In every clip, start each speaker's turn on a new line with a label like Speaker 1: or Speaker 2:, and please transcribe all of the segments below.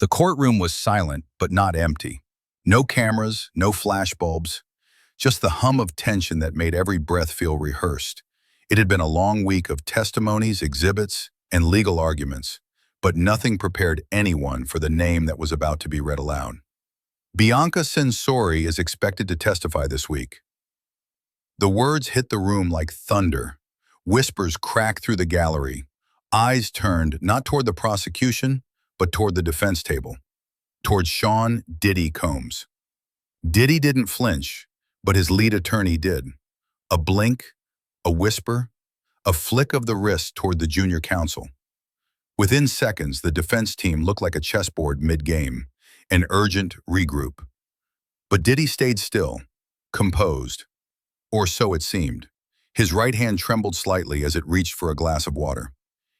Speaker 1: The courtroom was silent, but not empty. No cameras, no flashbulbs, just the hum of tension that made every breath feel rehearsed. It had been a long week of testimonies, exhibits, and legal arguments, but nothing prepared anyone for the name that was about to be read aloud. Bianca Censori is expected to testify this week. The words hit the room like thunder. Whispers cracked through the gallery. Eyes turned not toward the prosecution, but toward the defense table, toward Sean Diddy Combs. Diddy didn't flinch, but his lead attorney did. A blink, a whisper, a flick of the wrist toward the junior counsel. Within seconds, the defense team looked like a chessboard mid-game, an urgent regroup. But Diddy stayed still, composed, or so it seemed. His right hand trembled slightly as it reached for a glass of water.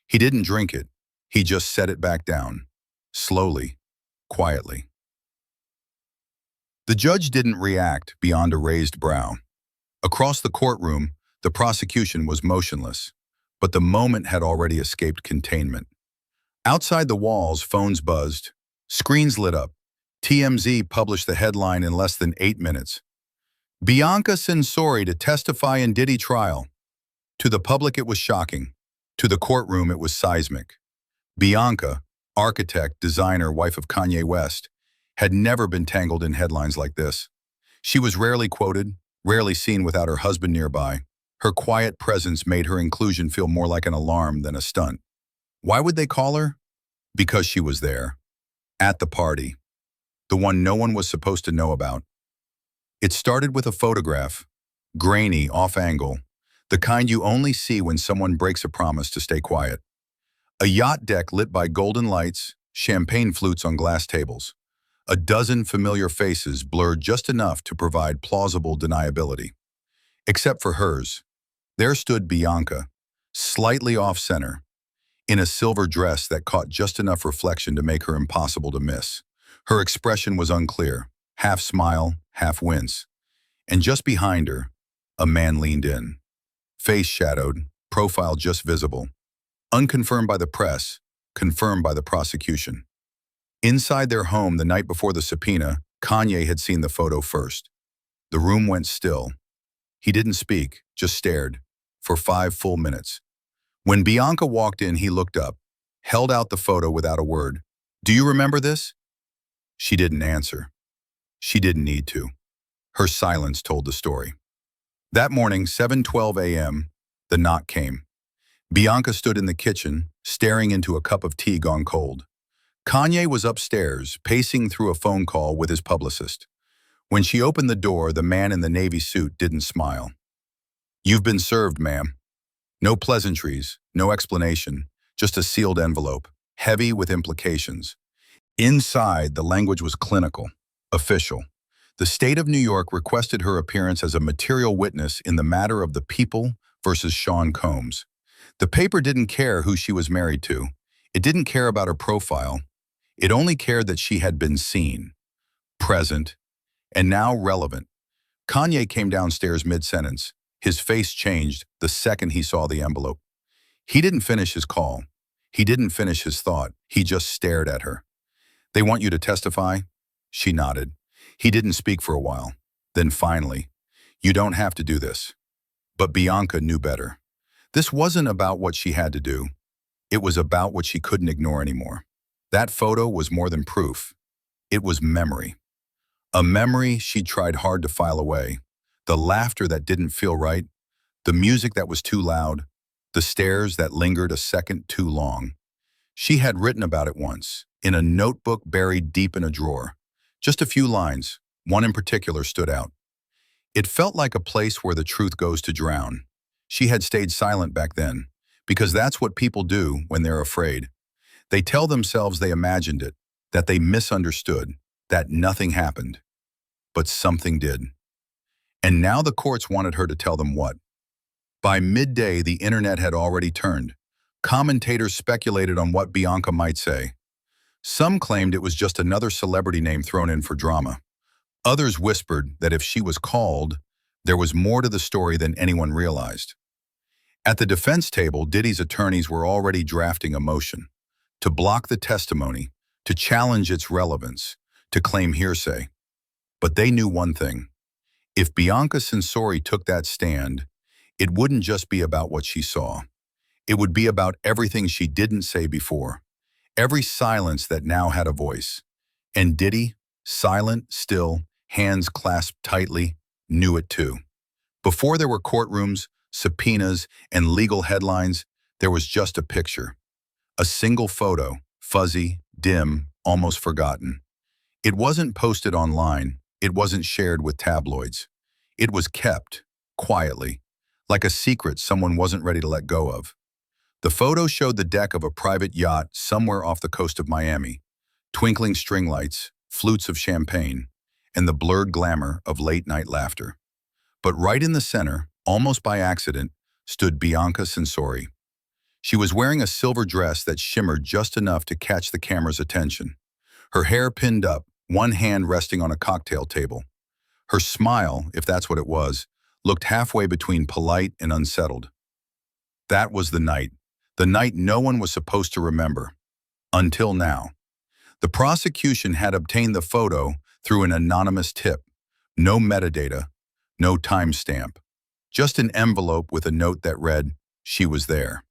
Speaker 1: He didn't drink it. He just set it back down, slowly, quietly. The judge didn't react beyond a raised brow. Across the courtroom, the prosecution was motionless, but the moment had already escaped containment. Outside the walls, phones buzzed, screens lit up. TMZ published the headline in less than 8 minutes. Bianca Censori to testify in Diddy trial. To the public, it was shocking. To the courtroom, it was seismic. Bianca, architect, designer, wife of Kanye West, had never been tangled in headlines like this. She was rarely quoted, rarely seen without her husband nearby. Her quiet presence made her inclusion feel more like an alarm than a stunt. Why would they call her? Because she was there, at the party, the one no one was supposed to know about. It started with a photograph, grainy, off-angle, the kind you only see when someone breaks a promise to stay quiet. A yacht deck lit by golden lights, champagne flutes on glass tables. A dozen familiar faces blurred just enough to provide plausible deniability. Except for hers. There stood Bianca, slightly off-center, in a silver dress that caught just enough reflection to make her impossible to miss. Her expression was unclear, half smile, half wince. And just behind her, a man leaned in. Face shadowed, profile just visible. Unconfirmed by the press, confirmed by the prosecution. Inside their home the night before the subpoena, Kanye had seen the photo first. The room went still. He didn't speak, just stared, for 5 full minutes. When Bianca walked in, he looked up, held out the photo without a word. "Do you remember this?" She didn't answer. She didn't need to. Her silence told the story. That morning, 7:12 a.m., the knock came. Bianca stood in the kitchen, staring into a cup of tea gone cold. Kanye was upstairs, pacing through a phone call with his publicist. When she opened the door, the man in the navy suit didn't smile. "You've been served, ma'am." No pleasantries, no explanation, just a sealed envelope, heavy with implications. Inside, the language was clinical, official. The state of New York requested her appearance as a material witness in the matter of the People versus Sean Combs. The paper didn't care who she was married to. It didn't care about her profile. It only cared that she had been seen, present, and now relevant. Kanye came downstairs mid-sentence. His face changed the second he saw the envelope. He didn't finish his call. He didn't finish his thought. He just stared at her. "They want you to testify?" She nodded. He didn't speak for a while. Then finally, "You don't have to do this." But Bianca knew better. This wasn't about what she had to do. It was about what she couldn't ignore anymore. That photo was more than proof. It was memory. A memory she'd tried hard to file away. The laughter that didn't feel right. The music that was too loud. The stares that lingered a second too long. She had written about it once, in a notebook buried deep in a drawer. Just a few lines. One in particular stood out. It felt like a place where the truth goes to drown. She had stayed silent back then, because that's what people do when they're afraid. They tell themselves they imagined it, that they misunderstood, that nothing happened. But something did. And now the courts wanted her to tell them what. By midday, the internet had already turned. Commentators speculated on what Bianca might say. Some claimed it was just another celebrity name thrown in for drama. Others whispered that if she was called, there was more to the story than anyone realized. At the defense table, Diddy's attorneys were already drafting a motion to block the testimony, to challenge its relevance, to claim hearsay. But they knew one thing. If Bianca Censori took that stand, it wouldn't just be about what she saw. It would be about everything she didn't say before, every silence that now had a voice. And Diddy, silent, still, hands clasped tightly, knew it too. Before there were courtrooms, subpoenas, and legal headlines, there was just a picture. A single photo, fuzzy, dim, almost forgotten. It wasn't posted online. It wasn't shared with tabloids. It was kept, quietly, like a secret someone wasn't ready to let go of. The photo showed the deck of a private yacht somewhere off the coast of Miami, twinkling string lights, flutes of champagne, and the blurred glamour of late-night laughter. But right in the center, almost by accident, stood Bianca Censori. She was wearing a silver dress that shimmered just enough to catch the camera's attention. Her hair pinned up, one hand resting on a cocktail table. Her smile, if that's what it was, looked halfway between polite and unsettled. That was the night no one was supposed to remember. Until now. The prosecution had obtained the photo through an anonymous tip. No metadata, no timestamp. Just an envelope with a note that read, "She was there."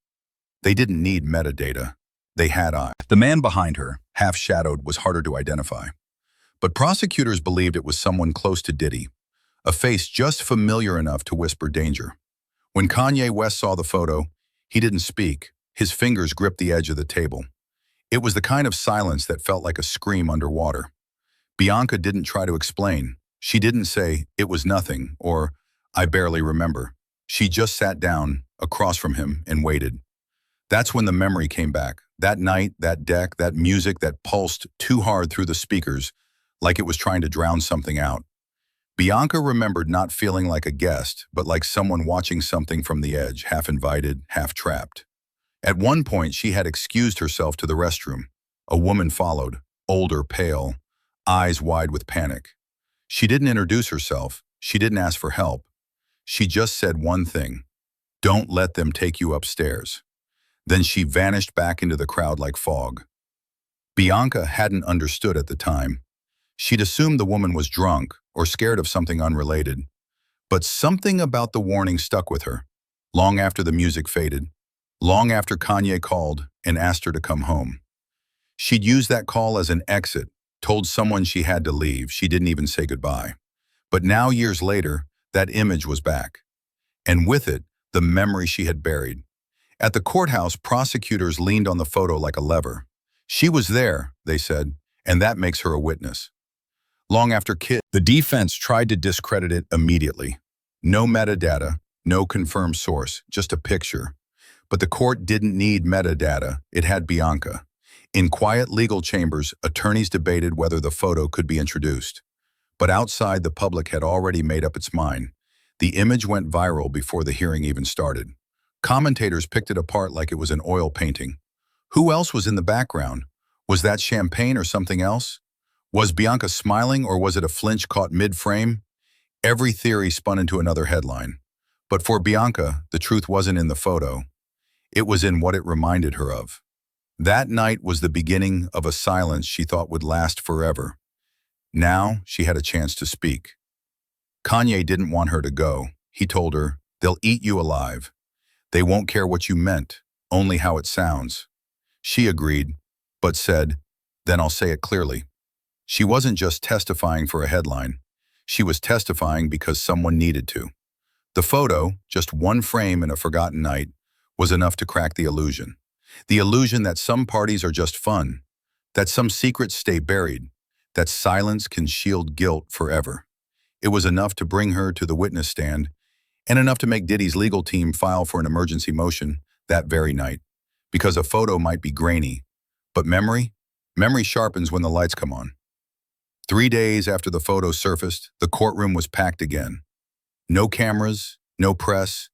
Speaker 1: They didn't need metadata. They had eyes. The man behind her, half-shadowed, was harder to identify. But prosecutors believed it was someone close to Diddy, a face just familiar enough to whisper danger. When Kanye West saw the photo, he didn't speak. His fingers gripped the edge of the table. It was the kind of silence that felt like a scream underwater. Bianca didn't try to explain. She didn't say, "It was nothing," or "I barely remember." She just sat down, across from him, and waited. That's when the memory came back. That night, that deck, that music that pulsed too hard through the speakers, like it was trying to drown something out. Bianca remembered not feeling like a guest, but like someone watching something from the edge, half invited, half trapped. At one point, she had excused herself to the restroom. A woman followed, older, pale, eyes wide with panic. She didn't introduce herself. She didn't ask for help. She just said one thing: "Don't let them take you upstairs." Then she vanished back into the crowd like fog. Bianca hadn't understood at the time. She'd assumed the woman was drunk or scared of something unrelated. But something about the warning stuck with her. Long after the music faded, long after Kanye called and asked her to come home. She'd used that call as an exit, told someone she had to leave. She didn't even say goodbye. But now, years later, that image was back. And with it, the memory she had buried. At the courthouse, prosecutors leaned on the photo like a lever. "She was there," they said, "and that makes her a witness." Long after the defense tried to discredit it immediately. No metadata, no confirmed source, just a picture. But the court didn't need metadata, it had Bianca. In quiet legal chambers, attorneys debated whether the photo could be introduced. But outside, the public had already made up its mind. The image went viral before the hearing even started. Commentators picked it apart like it was an oil painting. Who else was in the background? Was that champagne or something else? Was Bianca smiling, or was it a flinch caught mid-frame? Every theory spun into another headline. But for Bianca, the truth wasn't in the photo. It was in what it reminded her of. That night was the beginning of a silence she thought would last forever. Now she had a chance to speak. Kanye didn't want her to go. He told her, "They'll eat you alive. They won't care what you meant, only how it sounds." She agreed, but said, "Then I'll say it clearly." She wasn't just testifying for a headline. She was testifying because someone needed to. The photo, just one frame in a forgotten night, was enough to crack the illusion. The illusion that some parties are just fun, that some secrets stay buried, that silence can shield guilt forever. It was enough to bring her to the witness stand, and enough to make Diddy's legal team file for an emergency motion that very night. Because a photo might be grainy, but memory sharpens when the lights come on. 3 days after the photo surfaced, the courtroom was packed again. No cameras, no press,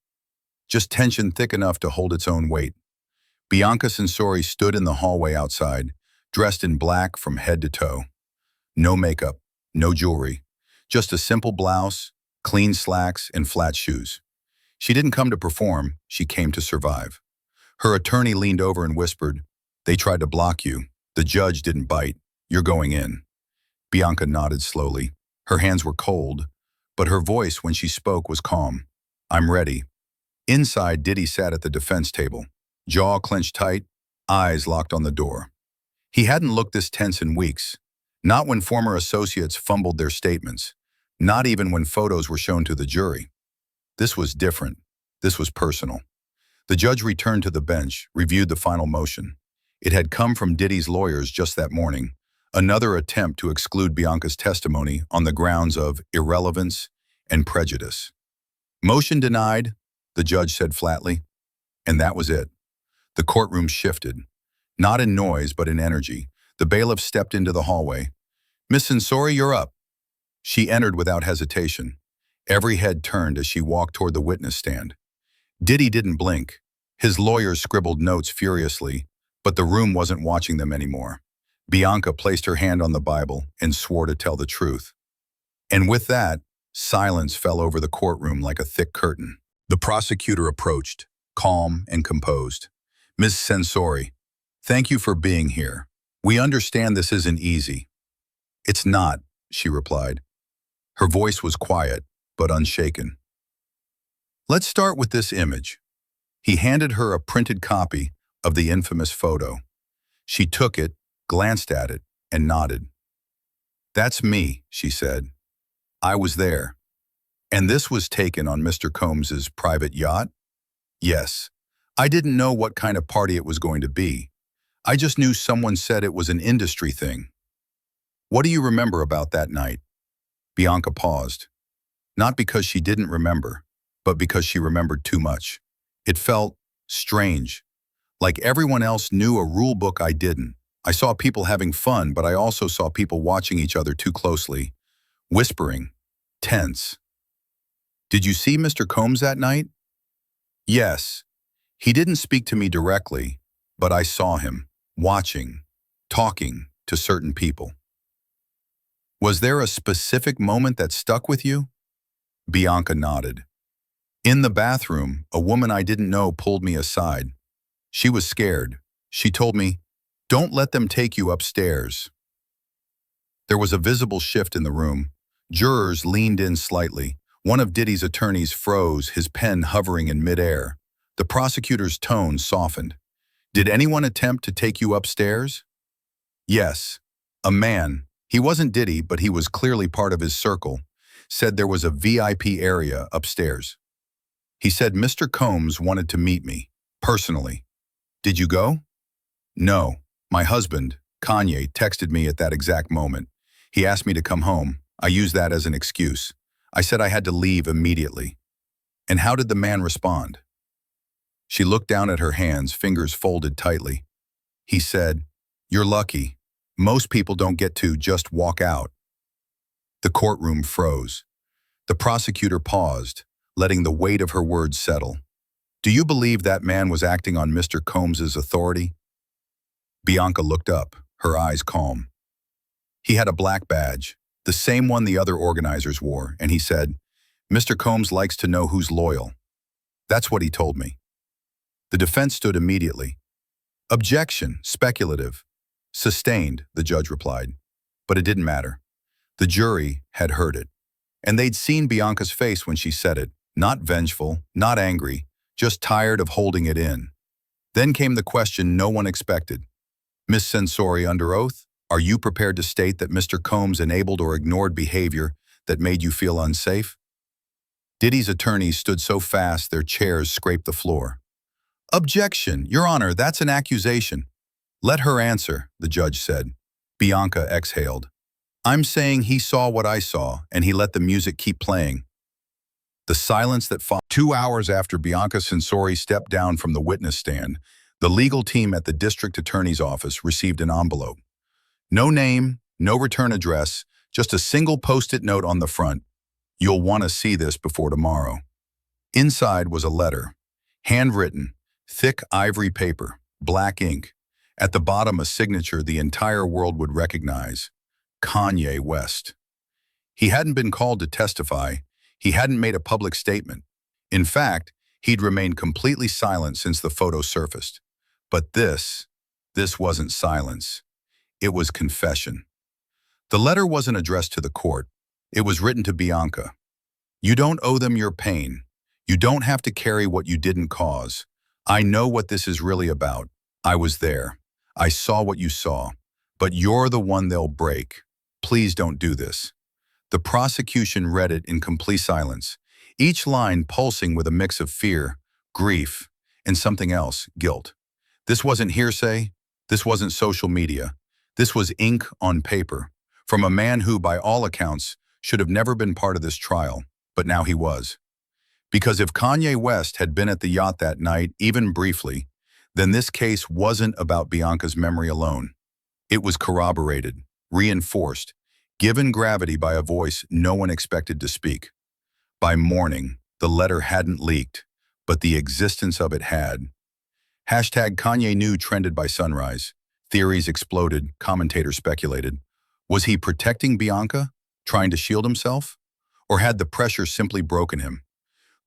Speaker 1: just tension thick enough to hold its own weight. Bianca Censori stood in the hallway outside, dressed in black from head to toe. No makeup, no jewelry, just a simple blouse, clean slacks, and flat shoes. She didn't come to perform, she came to survive. Her attorney leaned over and whispered, "They tried to block you. The judge didn't bite. "You're going in." Bianca nodded slowly. Her hands were cold, but her voice when she spoke was calm. "I'm ready." Inside, Diddy sat at the defense table, jaw clenched tight, eyes locked on the door. He hadn't looked this tense in weeks, not when former associates fumbled their statements, not even when photos were shown to the jury. This was different. This was personal. The judge returned to the bench, reviewed the final motion. It had come from Diddy's lawyers just that morning, another attempt to exclude Bianca's testimony on the grounds of irrelevance and prejudice. "Motion denied," the judge said flatly. And that was it. The courtroom shifted. Not in noise, but in energy. The bailiff stepped into the hallway. "Miss Censori, you're up." She entered without hesitation. Every head turned as she walked toward the witness stand. Diddy didn't blink. His lawyers scribbled notes furiously, but the room wasn't watching them anymore. Bianca placed her hand on the Bible and swore to tell the truth. And with that, silence fell over the courtroom like a thick curtain. The prosecutor approached, calm and composed. "Ms. Censori, thank you for being here. We understand this isn't easy." "It's not," she replied. Her voice was quiet, but unshaken. "Let's start with this image." He handed her a printed copy of the infamous photo. She took it, glanced at it, and nodded. "That's me," she said. "I was there." "And this was taken on Mr. Combs's private yacht?" "Yes. I didn't know what kind of party it was going to be. I just knew someone said it was an industry thing." "What do you remember about that night?" Bianca paused. Not because she didn't remember, but because she remembered too much. It felt strange. Like everyone else knew a rule book I didn't. I saw people having fun, but I also saw people watching each other too closely, whispering, tense. "Did you see Mr. Combs that night?" "Yes. He didn't speak to me directly, but I saw him, watching, talking to certain people." "Was there a specific moment that stuck with you?" Bianca nodded. "In the bathroom, a woman I didn't know pulled me aside. She was scared. She told me, 'Don't let them take you upstairs.'" There was a visible shift in the room. Jurors leaned in slightly. One of Diddy's attorneys froze, his pen hovering in midair. The prosecutor's tone softened. "Did anyone attempt to take you upstairs?" "Yes. A man, he wasn't Diddy, but he was clearly part of his circle, said there was a VIP area upstairs. He said Mr. Combs wanted to meet me, personally. Did you go?" "No. My husband, Kanye, texted me at that exact moment. He asked me to come home. I used that as an excuse. I said I had to leave immediately." "And how did the man respond?" She looked down at her hands, fingers folded tightly. "He said, 'You're lucky. Most people don't get to just walk out.'" The courtroom froze. The prosecutor paused, letting the weight of her words settle. "Do you believe that man was acting on Mr. Combs's authority?" Bianca looked up, her eyes calm. "He had a black badge, the same one the other organizers wore, and he said, 'Mr. Combs likes to know who's loyal.' That's what he told me." The defense stood immediately. "Objection, speculative." "Sustained," the judge replied. But it didn't matter. The jury had heard it. And they'd seen Bianca's face when she said it, not vengeful, not angry, just tired of holding it in. Then came the question no one expected. "Miss Censori, under oath, are you prepared to state that Mr. Combs enabled or ignored behavior that made you feel unsafe?" Diddy's attorneys stood so fast their chairs scraped the floor. "Objection, Your Honor, that's an accusation." "Let her answer," the judge said. Bianca exhaled. "I'm saying he saw what I saw, and he let the music keep playing." The silence that followed. 2 hours after Bianca Censori stepped down from the witness stand, the legal team at the district attorney's office received an envelope. No name, no return address, just a single post-it note on the front. "You'll want to see this before tomorrow." Inside was a letter, handwritten, thick ivory paper, black ink. At the bottom, a signature the entire world would recognize: Kanye West. He hadn't been called to testify. He hadn't made a public statement. In fact, he'd remained completely silent since the photo surfaced. But this wasn't silence. It was confession. The letter wasn't addressed to the court. It was written to Bianca. You don't owe them your pain. You don't have to carry what you didn't cause. I know what this is really about. I was there. I saw what you saw. But you're the one they'll break. Please don't do this. The prosecution read it in complete silence, each line pulsing with a mix of fear, grief, and something else, guilt. This wasn't hearsay. This wasn't social media. This was ink on paper, from a man who, by all accounts, should have never been part of this trial, but now he was. Because if Kanye West had been at the yacht that night, even briefly, then this case wasn't about Bianca's memory alone. It was corroborated, reinforced, given gravity by a voice no one expected to speak. By morning, the letter hadn't leaked, but the existence of it had. Hashtag Kanye knew trended by sunrise. Theories exploded, commentators speculated. Was he protecting Bianca, trying to shield himself? Or had the pressure simply broken him?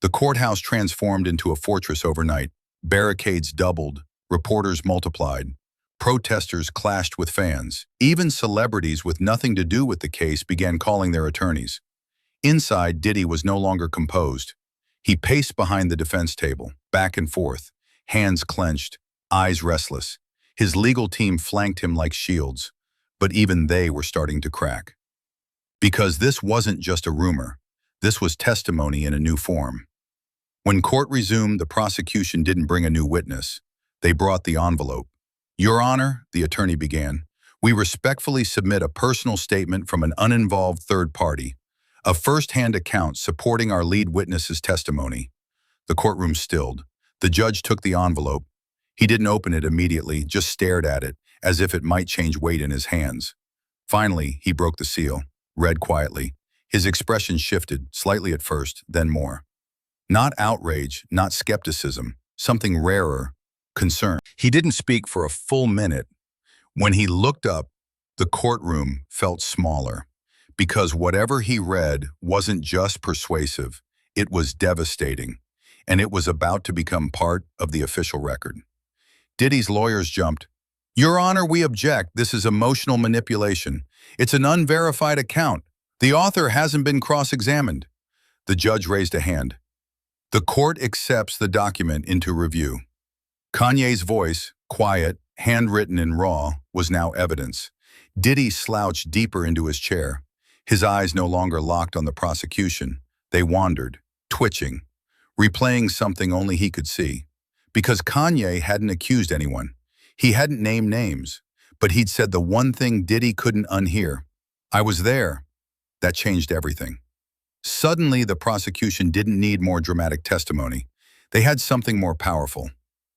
Speaker 1: The courthouse transformed into a fortress overnight. Barricades doubled, reporters multiplied. Protesters clashed with fans. Even celebrities with nothing to do with the case began calling their attorneys. Inside, Diddy was no longer composed. He paced behind the defense table, back and forth, hands clenched, eyes restless. His legal team flanked him like shields, but even they were starting to crack. Because this wasn't just a rumor. This was testimony in a new form. When court resumed, the prosecution didn't bring a new witness. They brought the envelope. Your Honor, the attorney began, we respectfully submit a personal statement from an uninvolved third party, a first-hand account supporting our lead witness's testimony. The courtroom stilled. The judge took the envelope. He didn't open it immediately, just stared at it, as if it might change weight in his hands. Finally, he broke the seal, read quietly. His expression shifted, slightly at first, then more. Not outrage, not skepticism, something rarer, concern. He didn't speak for a full minute. When he looked up, the courtroom felt smaller, because whatever he read wasn't just persuasive, it was devastating, and it was about to become part of the official record. Diddy's lawyers jumped. Your Honor, we object. This is emotional manipulation. It's an unverified account. The author hasn't been cross-examined. The judge raised a hand. The court accepts the document into review. Kanye's voice, quiet, handwritten and raw, was now evidence. Diddy slouched deeper into his chair. His eyes no longer locked on the prosecution. They wandered, twitching, replaying something only he could see. Because Kanye hadn't accused anyone. He hadn't named names, but he'd said the one thing Diddy couldn't unhear. I was there. That changed everything. Suddenly, the prosecution didn't need more dramatic testimony. They had something more powerful.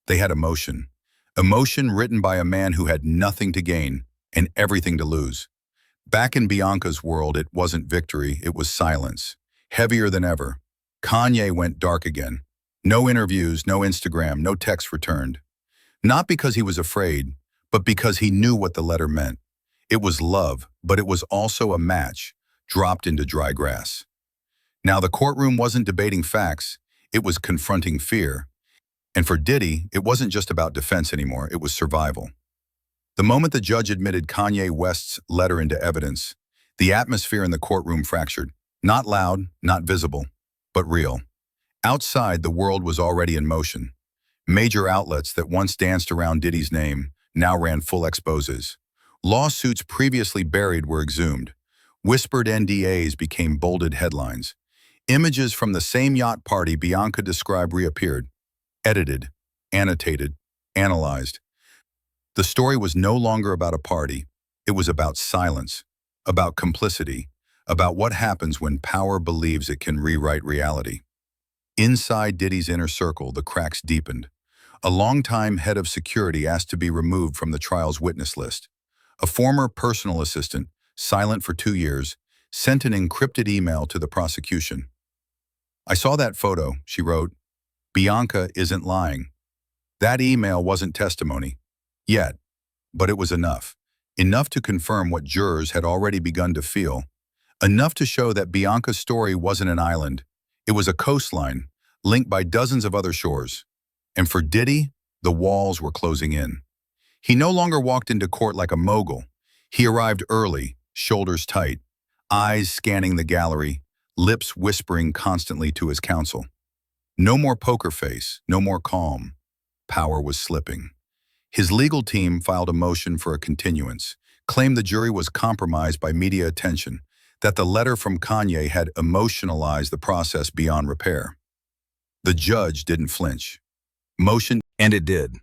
Speaker 1: They had emotion. Emotion written by a man who had nothing to gain and everything to lose. Back in Bianca's world, it wasn't victory, it was silence. Heavier than ever. Kanye went dark again. No interviews, no Instagram, no text returned. Not because he was afraid, but because he knew what the letter meant. It was love, but it was also a match, dropped into dry grass. Now the courtroom wasn't debating facts, it was confronting fear. And for Diddy, it wasn't just about defense anymore, it was survival. The moment the judge admitted Kanye West's letter into evidence, the atmosphere in the courtroom fractured. Not loud, not visible, but real. Outside, the world was already in motion. Major outlets that once danced around Diddy's name now ran full exposes. Lawsuits previously buried were exhumed. Whispered NDAs became bolded headlines. Images from the same yacht party Bianca described reappeared. Edited, annotated, analyzed. The story was no longer about a party. It was about silence, about complicity, about what happens when power believes it can rewrite reality. Inside Diddy's inner circle, the cracks deepened. A longtime head of security asked to be removed from the trial's witness list. A former personal assistant, silent for 2 years, sent an encrypted email to the prosecution. I saw that photo, she wrote. Bianca isn't lying. That email wasn't testimony. Yet, but it was enough. Enough to confirm what jurors had already begun to feel. Enough to show that Bianca's story wasn't an island. It was a coastline, linked by dozens of other shores. And for Diddy, the walls were closing in. He no longer walked into court like a mogul. He arrived early, shoulders tight, eyes scanning the gallery, lips whispering constantly to his counsel. No more poker face, no more calm. Power was slipping. His legal team filed a motion for a continuance, claimed the jury was compromised by media attention, that the letter from Kanye had emotionalized the process beyond repair. The judge didn't flinch. Motion, and it did.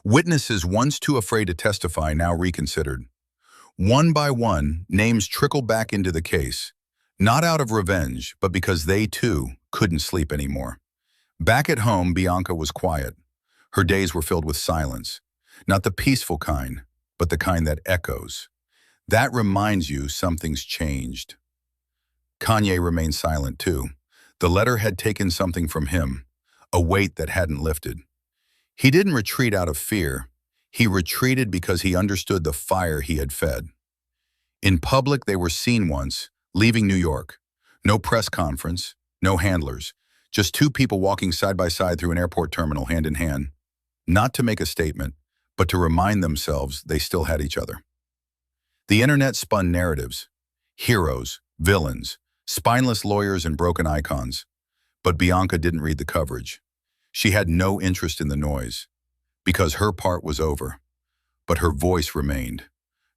Speaker 1: Witnesses once too afraid to testify now reconsidered. One by one, names trickled back into the case, not out of revenge, but because they too couldn't sleep anymore. Back at home, Bianca was quiet. Her days were filled with silence, not the peaceful kind, but the kind that echoes. That reminds you something's changed. Kanye remained silent too. The letter had taken something from him, a weight that hadn't lifted. He didn't retreat out of fear. He retreated because he understood the fire he had fed. In public, they were seen once, leaving New York. No press conference, no handlers, just two people walking side by side through an airport terminal hand in hand. Not to make a statement, but to remind themselves they still had each other. The internet spun narratives, heroes, villains, spineless lawyers and broken icons. But Bianca didn't read the coverage. She had no interest in the noise, because her part was over. But her voice remained,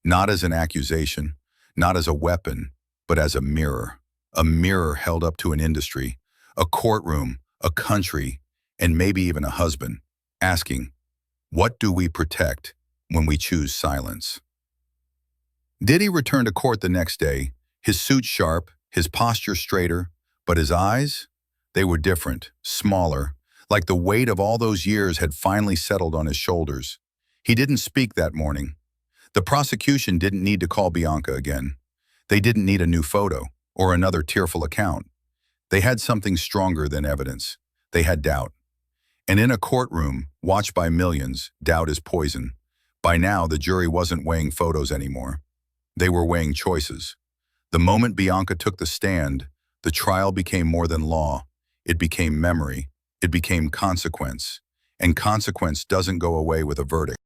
Speaker 1: not as an accusation, not as a weapon, but as a mirror held up to an industry, a courtroom, a country, and maybe even a husband, asking, what do we protect when we choose silence? Diddy returned to court the next day, his suit sharp, his posture straighter, but his eyes? They were different, smaller, like the weight of all those years had finally settled on his shoulders. He didn't speak that morning. The prosecution didn't need to call Bianca again. They didn't need a new photo or another tearful account. They had something stronger than evidence. They had doubt. And in a courtroom, watched by millions, doubt is poison. By now, the jury wasn't weighing photos anymore. They were weighing choices. The moment Bianca took the stand, the trial became more than law. It became memory. It became consequence. And consequence doesn't go away with a verdict.